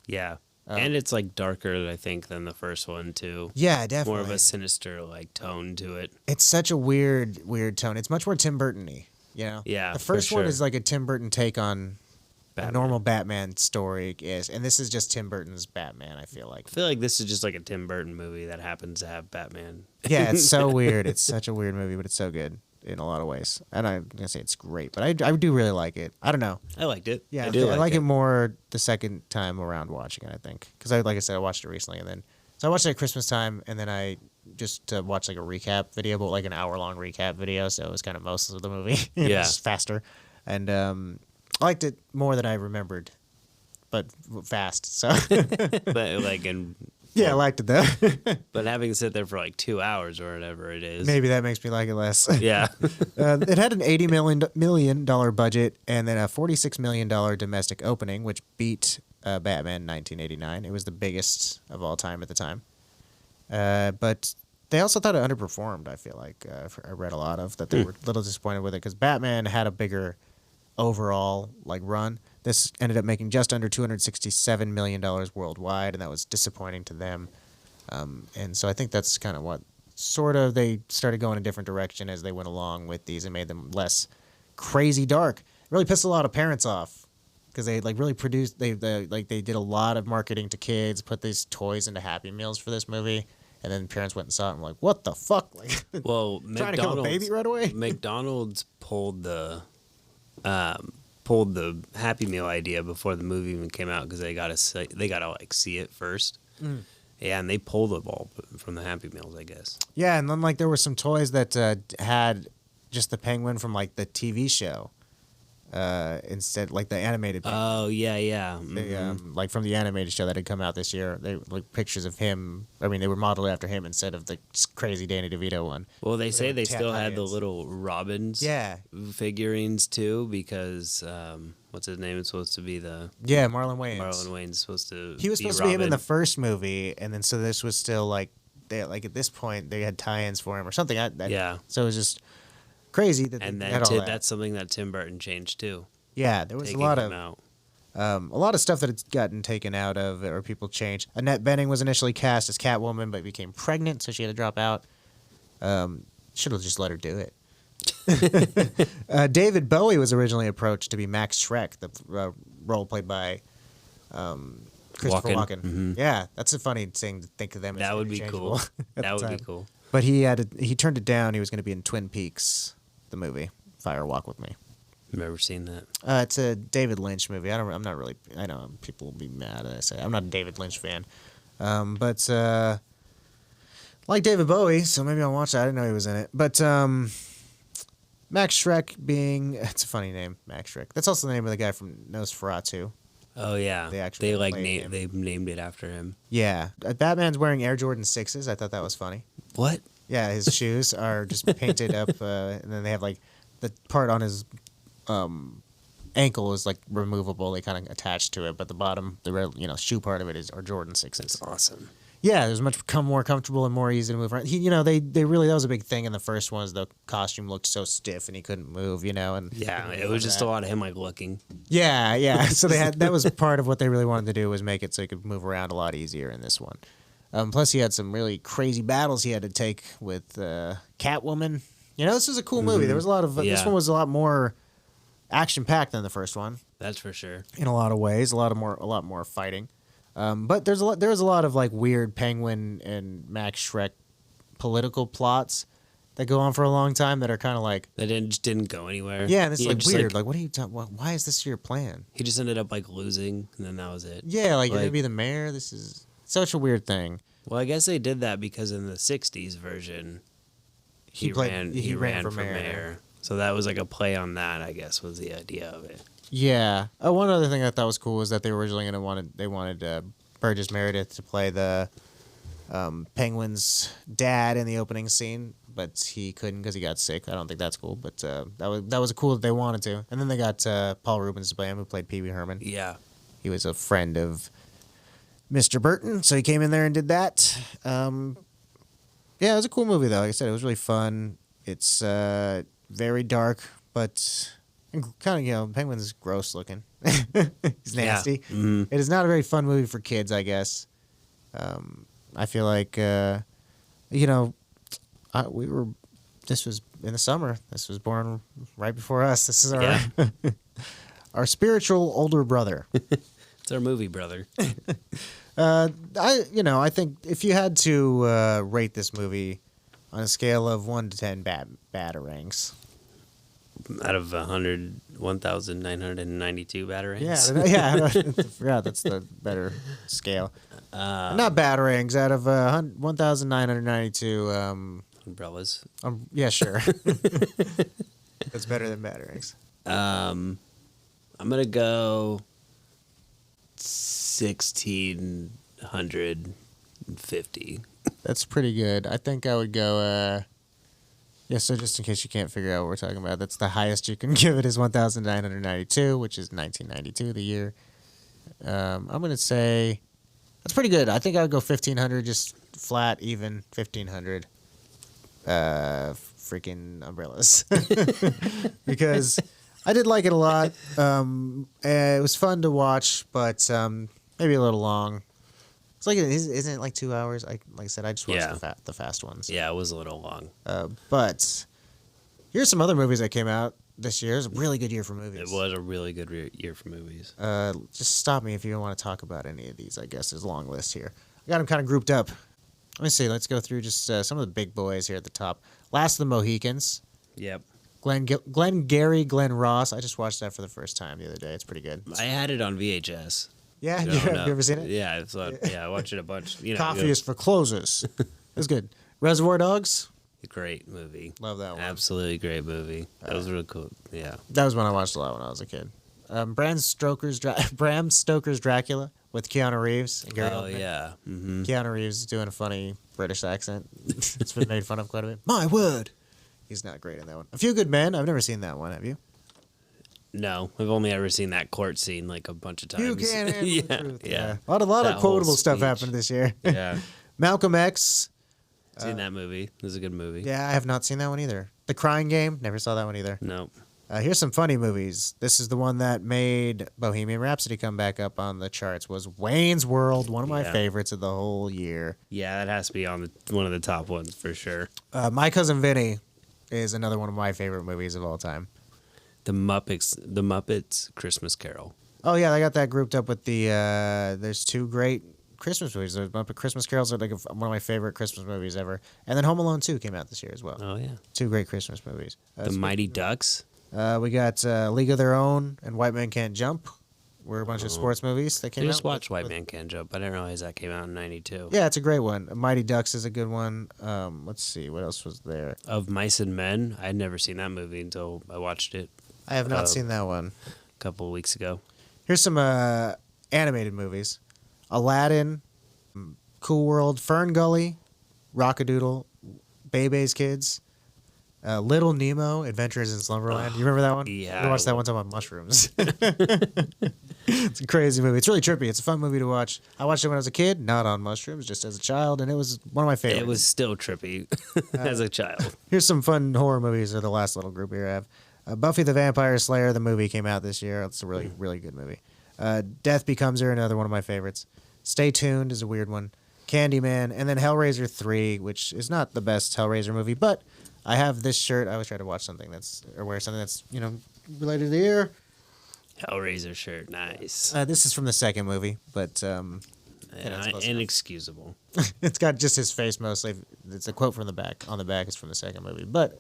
Yeah. And it's like darker, I think, than the first one too. Yeah, definitely. More of a sinister like tone to it. It's such a weird tone. It's much more Tim Burton-y, you know? Yeah, The first for one sure. is like a Tim Burton take on a Batman. normal Batman story, and this is just Tim Burton's Batman, I feel like. I feel like this is just like a Tim Burton movie that happens to have Batman. Yeah, it's so weird. It's such a weird movie, but it's so good in a lot of ways. And I'm going to say it's great, but I do really like it. I don't know. I liked it. Yeah, I do I like like it. it more the second time around watching it, I think. Because, like I said, I watched it recently, and then... So I watched it at Christmas time, and then I just watched like a recap video, but like an hour-long recap video, so it was kind of most of the movie. Yeah. It's faster. And I liked it more than I remembered, but fast, so... But like, and Yeah, I liked it, though. but having to sit there for like 2 hours or whatever it is. Maybe that makes me like it less. Yeah. It had an $80 million budget and then a $46 million domestic opening, which beat Batman 1989. It was the biggest of all time at the time. But they also thought it underperformed, I feel like. I read a lot of that they were a little disappointed with it because Batman had a bigger overall like run. This ended up making just under $267 million worldwide, and that was disappointing to them. And so I think that's kind of what sort of they started going a different direction as they went along with these and made them less crazy dark. It really pissed a lot of parents off because they like really produced they did a lot of marketing to kids, put these toys into Happy Meals for this movie, and then parents went and saw it and were like, what the fuck? Like, Well, trying to kill a baby right away? McDonald's pulled the Happy Meal idea before the movie even came out because they gotta like see it first. Yeah, and they pulled the ball from the Happy Meals, I guess. Yeah, and then like there were some toys that had just the penguin from like the TV show instead, like the animated penguin. Oh yeah, yeah. They, like from the animated show that had come out this year, they like pictures of him. I mean, they were modeled after him instead of the crazy Danny DeVito one. Well, they say they still had the tie-ins. little Robins Yeah, figurines too because what's his name? It's supposed to be the yeah, Marlon Wayans. Marlon Wayne's supposed to. He was be supposed to be him in Robin. the first movie, and then so this was still like they like at this point they had tie-ins for him or something. Yeah. So it was just crazy that And they then had all that. that's something that Tim Burton changed too. Yeah, there was Taking a lot him of out. a lot of stuff that had gotten taken out of or people changed. Annette Bening was initially cast as Catwoman, but became pregnant, so she had to drop out. Should have just let her do it. David Bowie was originally approached to be Max Schreck, the role played by Christopher Walken. Mhm. Yeah, that's a funny thing to think of them as That would be interchangeable cool. at That the would be time. cool. But he turned it down. He was going to be in Twin Peaks, the movie Fire Walk with Me. Never seen that. It's a David Lynch movie. I'm not really. I know people will be mad that I say I'm not a David Lynch fan, but like David Bowie, so maybe I'll watch that. I didn't know he was in it. But Max Schreck it's a funny name, Max Schreck. That's also the name of the guy from Nosferatu. Oh yeah, They actually like played him. they named it after him. Yeah, Batman's wearing Air Jordan 6s. I thought that was funny. What? Yeah, his shoes are just painted up, and then they have like the part on his ankle is like removable. They kind of attach to it, but the bottom, the shoe part of it are Jordan 6s. That's awesome. Yeah, it was much more comfortable and more easy to move around. They really that was a big thing in the first ones. The costume looked so stiff and he couldn't move. And Yeah, it was just a lot of him like looking. Yeah. So that was part of what they really wanted to do was make it so he could move around a lot easier in this one. Plus, he had some really crazy battles he had to take with Catwoman. This was a cool movie. There was a lot of this one was a lot more action packed than the first one That's for sure. in a lot of ways. A lot more fighting. But there was a lot of like weird Penguin and Max Schreck political plots that go on for a long time that are kind of like That just didn't go anywhere. yeah, and it's He like just, weird. Like, what are you talking? Why is this your plan? He just ended up like losing, and then that was it. Yeah, like you're gonna Like- be the mayor. This is such a weird thing. Well, I guess they did that because in the '60s version, he He ran for mayor. So that was like a play on that, I guess, was the idea of it. Yeah. One other thing I thought was cool was that they were originally wanted Burgess Meredith to play the Penguin's dad in the opening scene, but he couldn't because he got sick. I don't think that's cool, but that was cool that they wanted to. And then they got Paul Rubens to play him, who played Pee Wee Herman. Yeah. He was a friend of Mr. Burton. So he came in there and did that. Yeah, it was a cool movie though. Like I said, it was really fun. It's very dark, but kind of, you know, Penguin's gross looking. He's nasty. Yeah. Mm-hmm. It is not a very fun movie for kids, I guess. I feel like, you know, this was in the summer. This was born right before us. This is our our spiritual older brother. It's our movie brother. I think if you had to rate this movie on a scale of 1 to 10 batarangs. Out of 1,992 batarangs. Yeah, I forgot that's the better scale. Not batarangs. Out of 1,992 umbrellas. Yeah, sure. That's better than batarangs. I'm gonna go 1,650. That's pretty good. I think I would go. So just in case you can't figure out what we're talking about, that's the highest you can give it is 1,992, which is 1992, the year. I'm gonna say that's pretty good. I think I would go 1,500, just flat, even 1,500. Freaking umbrellas, because I did like it a lot. It was fun to watch, but maybe a little long. It's like, isn't it like 2 hours? Like I said, I just watched the fast ones. Yeah, it was a little long. But here's some other movies that came out this year. It was a really good year for movies. It was a really good year for movies. Just stop me if you don't want to talk about any of these. I guess there's a long list here. I got them kind of grouped up. Let me see. Let's go through just some of the big boys here at the top. Last of the Mohicans. Yep. Glenn Ross. I just watched that for the first time the other day. It's pretty good. I had it on VHS. Yeah, you ever seen it? Yeah, I watched it a bunch. Coffee is for closers. It was good. Reservoir Dogs. Great movie. Love that one. Absolutely great movie. That was really cool. Yeah. That was one I watched a lot when I was a kid. Bram Stoker's Dracula with Keanu Reeves and Gary Oldman. Yeah. Mm-hmm. Keanu Reeves is doing a funny British accent. It's been made fun of quite a bit. My word. He's not great in that one. A Few Good Men. I've never seen that one. Have you? No, I've only ever seen that court scene like a bunch of times. You can't handle the truth. Yeah. A lot That of quotable whole stuff speech. happened this year. Yeah. Malcolm X. Seen that movie. It was a good movie. Yeah, I have not seen that one either. The Crying Game. Never saw that one either. No. Here's some funny movies. This is the one that made Bohemian Rhapsody come back up on the charts. Was Wayne's World, one of my favorites of the whole year. Yeah, that has to be on one of the top ones for sure. My Cousin Vinny is another one of my favorite movies of all time. The Muppets Christmas Carol. Oh yeah, I got that grouped up with the. There's two great Christmas movies. There's Muppet Christmas Carols are like one of my favorite Christmas movies ever, and then Home Alone 2 came out this year as well. Oh yeah. Two great Christmas movies. The Mighty Ducks. We got League of Their Own and White Man Can't Jump. Were a bunch of sports movies that I came out. just watched White Man Can't Jump. I didn't realize that came out in '92. Yeah, it's a great one. Mighty Ducks is a good one. Let's see, what else was there? Of Mice and Men. I'd never seen that movie until I watched it I have not seen that one. a couple of weeks ago. Here's some animated movies: Aladdin, Cool World, Fern Gully, Rockadoodle, Bebe's Kids, Little Nemo, Adventures in Slumberland. You remember that one? Yeah. I watched that one time on mushrooms. It's a crazy movie. It's really trippy. It's a fun movie to watch. I watched it when I was a kid, not on mushrooms, just as a child, and it was one of my favorites. It was still trippy as a child. Here's some fun horror movies. Are the last little group here I have. Buffy the Vampire Slayer, the movie came out this year. It's a really, really good movie. Death Becomes Her, another one of my favorites. Stay Tuned is a weird one. Candyman, and then Hellraiser 3, which is not the best Hellraiser movie, but I have this shirt. I always try to watch something wear something that's, related to the year. Hellraiser shirt, nice. This is from the second movie, but Inexcusable. it's got just his face mostly. It's a quote from the back. On the back, it's from the second movie, but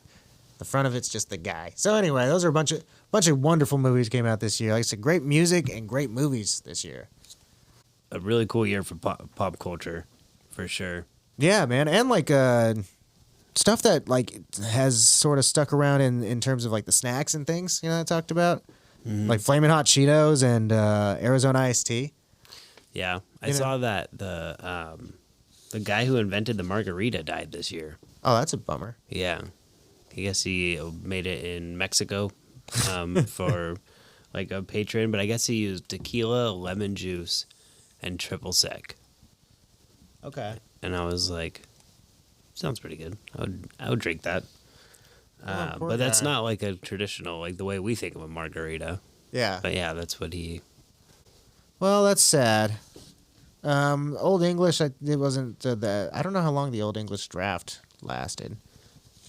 the front of it's just the guy. So anyway, those are a bunch of wonderful movies came out this year. Like I said, great music and great movies this year. A really cool year for pop culture, for sure. Yeah, man, and like stuff that like has sort of stuck around in terms of like the snacks and things. I talked about like Flamin' Hot Cheetos and Arizona Iced Tea. Yeah, I saw that the guy who invented the margarita died this year. Oh, that's a bummer. Yeah, I guess he made it in Mexico for like a patron, but I guess he used tequila, lemon juice, and triple sec. Okay. and I was like, sounds pretty good. I would drink that. Poor But that's guy. not like a traditional, like the way we think of a margarita. Yeah. But yeah, that's what he. Well, that's sad. Old English, it wasn't the. I don't know how long the Old English draft lasted.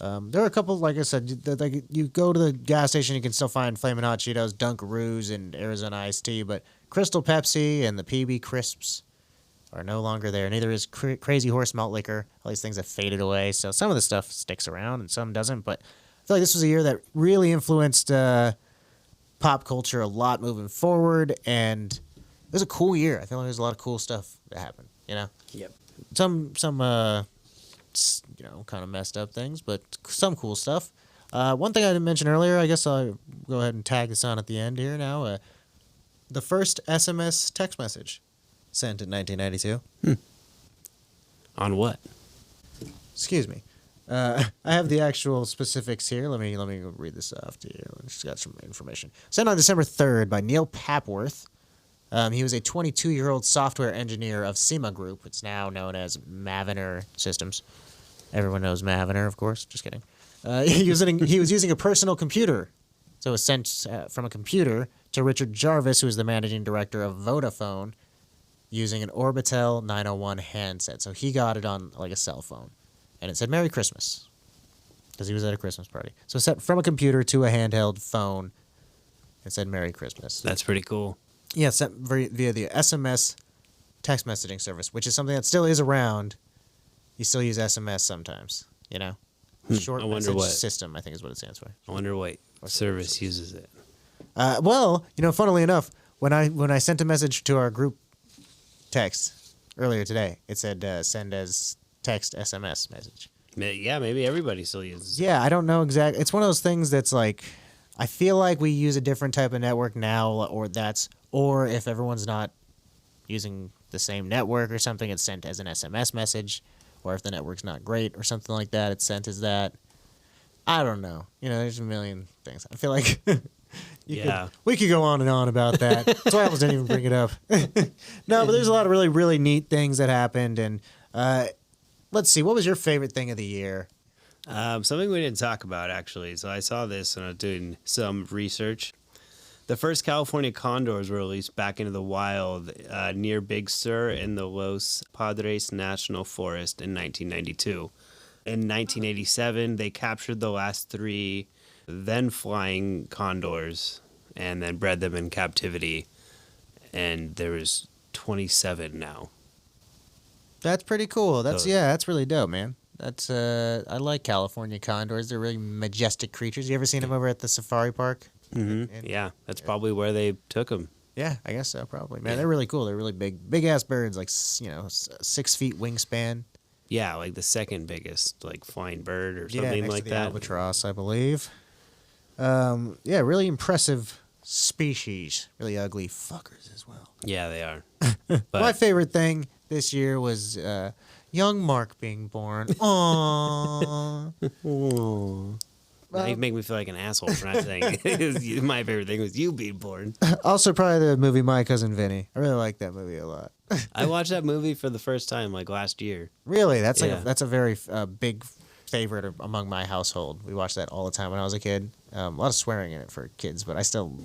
There are a couple, like I said, like you go to the gas station, you can still find Flamin' Hot Cheetos, Dunkaroos, and Arizona iced tea, but Crystal Pepsi and the PB Crisps are no longer there. Neither is Crazy Horse Malt Liquor. All these things have faded away. So some of the stuff sticks around and some doesn't. But I feel like this was a year that really influenced pop culture a lot moving forward, and it was a cool year. I feel like there's a lot of cool stuff that happened. You know. Yep. Some kind of messed up things, but some cool stuff. One thing I didn't mention earlier, I guess I'll go ahead and tag this on at the end here now. The first SMS text message sent in 1992. On what? Excuse me. I have the actual specifics here. Let me read this off to you. Just got some information. Sent on December 3rd by Neil Papworth. He was a 22-year-old software engineer of SEMA Group. It's now known as Mavenir Systems. Everyone knows Mavenir, of course. Just kidding. He was using a personal computer. So it was sent from a computer to Richard Jarvis, who is the managing director of Vodafone, using an Orbitel 901 handset. So he got it on like a cell phone. And it said Merry Christmas. Because he was at a Christmas party. So it sent from a computer to a handheld phone. It said Merry Christmas. That's pretty cool. Yeah, sent via the SMS text messaging service, which is something that still is around. You still use SMS sometimes, you know? Short I wonder message what- system, I think is what it stands for. I wonder what service uses it. Well, funnily enough, when I sent a message to our group text earlier today, it said send as text SMS message. Yeah, maybe everybody still uses it. Yeah, I don't know exactly. It's one of those things that's like, I feel like we use a different type of network now, or if everyone's not using the same network or something, it's sent as an SMS message, or if the network's not great or something like that, it's sent as that. I don't know. There's a million things. I feel like we could go on and on about that. That's why I almost didn't even bring it up. No, but there's a lot of really, really neat things that happened. And let's see, what was your favorite thing of the year? Something we didn't talk about, actually. So I saw this and I was doing some research. The first California condors were released back into the wild near Big Sur in the Los Padres National Forest in 1992. In 1987, they captured the last 3 then flying condors and then bred them in captivity. And there was 27 now. That's pretty cool. That's So- that's really dope, man. That's I like California condors. They're really majestic creatures. You ever seen them over at the safari park? Mm-hmm. Yeah, that's probably where they took them. Yeah, I guess so. Probably, man. They're really cool. They're really big ass birds, like 6 feet wingspan. Yeah, like the second biggest like flying bird or Yeah, something next like to the that. albatross, I believe. Yeah, really impressive species. Really ugly fuckers as well. Yeah, they are. My But favorite thing this year was young Mark being born. Aww. now you make me feel like an asshole for not saying it. My favorite thing was you being born. Also, probably the movie My Cousin Vinny. I really like that movie a lot. I watched that movie for the first time like last year. Really, that's Yeah. that's a very big favorite among my household. We watched that all the time when I was a kid. A lot of swearing in it for kids, but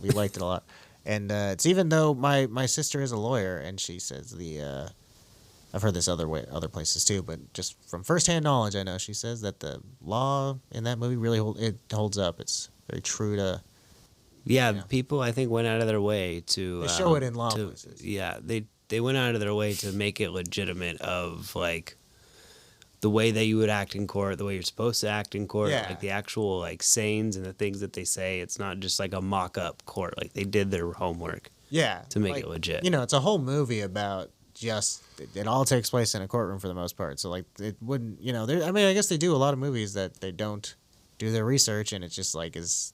we liked it a lot. And it's even though my sister is a lawyer, and she says I've heard this other places too, but just from firsthand knowledge, I know she says that the law in that movie really holds up. It's very true to. Yeah, Yeah. people I think went out of their way to They show it in law to- places. Yeah, they went out of their way to make it legitimate of like the way that you would act in court, the way you're supposed to act in court, Yeah. like the actual like sayings and the things that they say. It's not just like a mock-up court. Like they did their homework Yeah, to make it legit. It's a whole movie about just it all takes place in a courtroom for the most part. So like it wouldn't, I guess they do a lot of movies that they don't do their research and it's just like is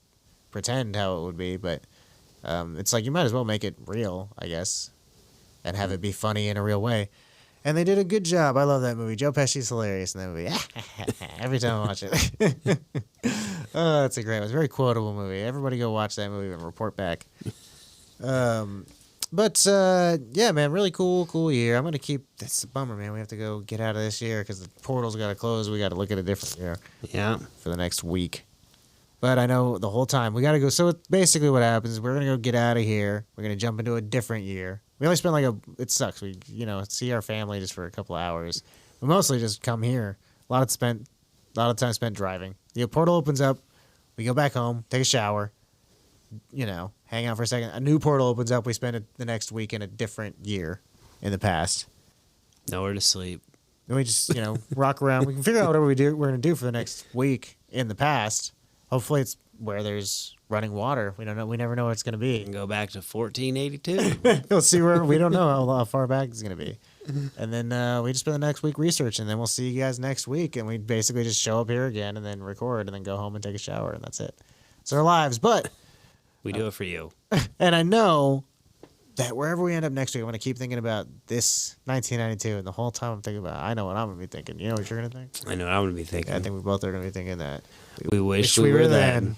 pretend how it would be, but it's like you might as well make it real, I guess, and have it be funny in a real way. And they did a good job. I love that movie. Joe Pesci's hilarious in that movie. Every time I watch it. Oh, that's a great one. It's a very quotable movie. Everybody go watch that movie and report back. But yeah, man, really cool year. I'm gonna keep. That's a bummer, man. We have to go get out of this year because the portal's got to close. We got to look at a different year Yeah. for the next week. But I know the whole time we got to go. So basically, what happens is we're gonna go get out of here. We're gonna jump into a different year. We only spend It sucks. We see our family just for a couple of hours. We mostly just come here. A lot of time spent driving. The portal opens up. We go back home, take a shower. Hang out for a second. A new portal opens up. We spend the next week in a different year in the past. Nowhere to sleep. Then we just, rock around. We can figure out whatever we're going to do for the next week in the past. Hopefully it's where there's running water. We don't know. We never know what it's going to We be. can go back to 1482. We'll see where we don't know how far back it's going to be. And then we just spend the next week researching. And then we'll see you guys next week. And we basically just show up here again and then record and then go home and take a shower. And that's it. It's our lives. But... We do it for you. And I know that wherever we end up next week, I'm going to keep thinking about this 1992. And the whole time I'm thinking about it, I know what I'm going to be thinking. You know what you're going to think? I know what I'm going to be thinking. I think we both are going to be thinking that. We wish we were then.